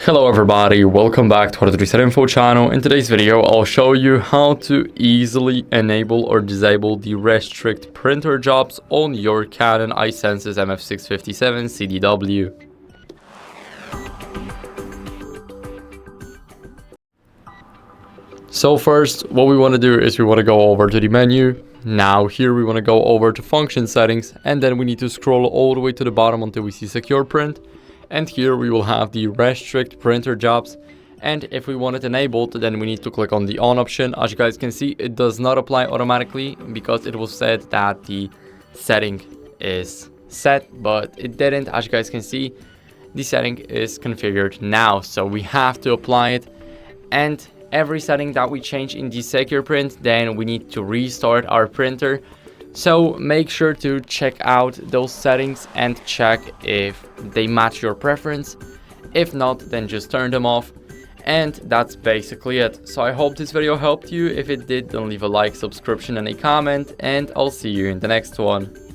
Hello everybody, welcome back to unauthorized info channel. In today's video, I'll show you how to easily enable or disable the restrict printer jobs on your Canon i-SENSYS MF657Cdw. So first, what we want to do is we want to go over to the menu. Now here we want to go over to function settings, and then we need to scroll all the way to the bottom until we see secure print. And here we will have the restrict printer jobs, and if we want it enabled, then we need to click on the on option. As you guys can see, it does not apply automatically because it was said that the setting is set, but it didn't. As you guys can see, the setting is configured now, so we have to apply it. And every setting that we change in the secure print, then we need to restart our printer. So make sure to check out those settings and check if they match your preference. If not, then just turn them off. And that's basically it. So I hope this video helped you. If it did, then leave a like, subscription and a comment, and I'll see you in the next one.